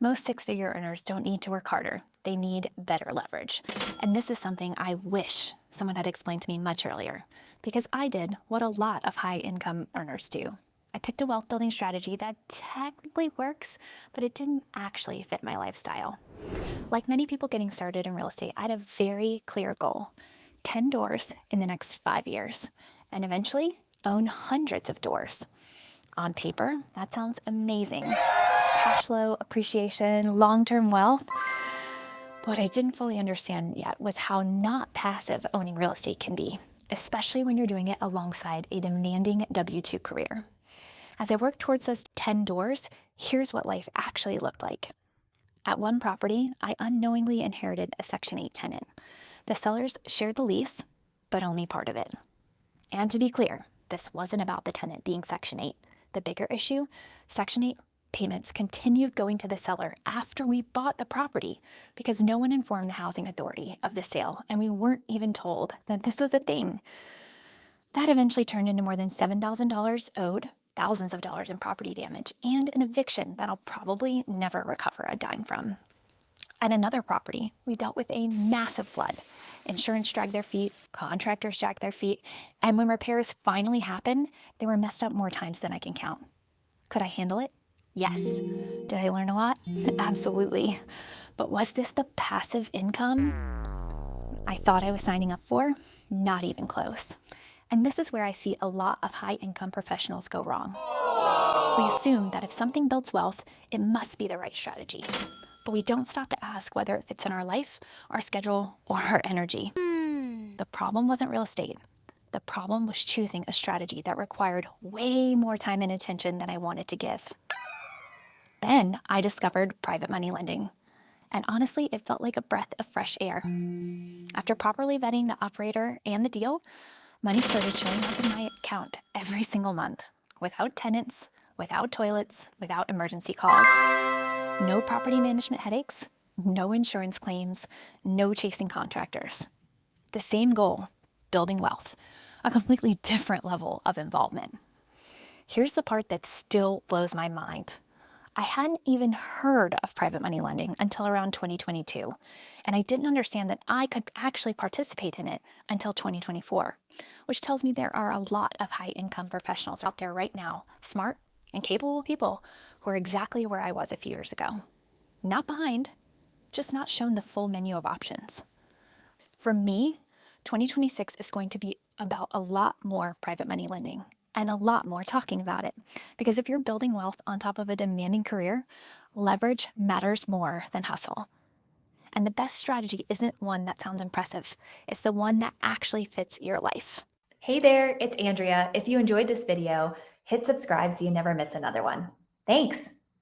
Most six-figure earners don't need to work harder. They need better leverage. And this is something I wish someone had explained to me much earlier, because I did what a lot of high-income earners do. I picked a wealth building strategy that technically works, but it didn't actually fit my lifestyle. Like many people getting started in real estate, I had a very clear goal: 10 doors in the next 5 years, and eventually own hundreds of doors. On paper, that sounds amazing. Cash flow, appreciation, long-term wealth. But what I didn't fully understand yet was how not passive owning real estate can be, especially when you're doing it alongside a demanding W-2 career. As I worked towards those 10 doors, here's what life actually looked like. At one property, I unknowingly inherited a Section 8 tenant. The sellers shared the lease, but only part of it. And to be clear, this wasn't about the tenant being Section 8. The bigger issue, Section 8 payments continued going to the seller after we bought the property because no one informed the housing authority of the sale, and we weren't even told that this was a thing. That eventually turned into more than $7,000 owed, thousands of dollars in property damage, and an eviction that I'll probably never recover a dime from. At another property, we dealt with a massive flood. Insurance dragged their feet, contractors dragged their feet, and when repairs finally happened, they were messed up more times than I can count. Could I handle it? Yes. Did I learn a lot? Absolutely. But was this the passive income I thought I was signing up for? Not even close. And this is where I see a lot of high-income professionals go wrong. We assume that if something builds wealth, it must be the right strategy. But we don't stop to ask whether it fits in our life, our schedule, or our energy. The problem wasn't real estate. The problem was choosing a strategy that required way more time and attention than I wanted to give. Then I discovered private money lending. And honestly, it felt like a breath of fresh air. After properly vetting the operator and the deal, money started showing up in my account every single month, without tenants, without toilets, without emergency calls. No property management headaches, no insurance claims, no chasing contractors. The same goal, building wealth, a completely different level of involvement. Here's the part that still blows my mind. I hadn't even heard of private money lending until around 2022, and I didn't understand that I could actually participate in it until 2024, which tells me there are a lot of high-income professionals out there right now, smart and capable people who are exactly where I was a few years ago. Not behind, just not shown the full menu of options. For me, 2026 is going to be about a lot more private money lending and a lot more talking about it. Because if you're building wealth on top of a demanding career, leverage matters more than hustle. And the best strategy isn't one that sounds impressive. It's the one that actually fits your life. Hey there, it's Andrea. If you enjoyed this video, hit subscribe so you never miss another one. Thanks.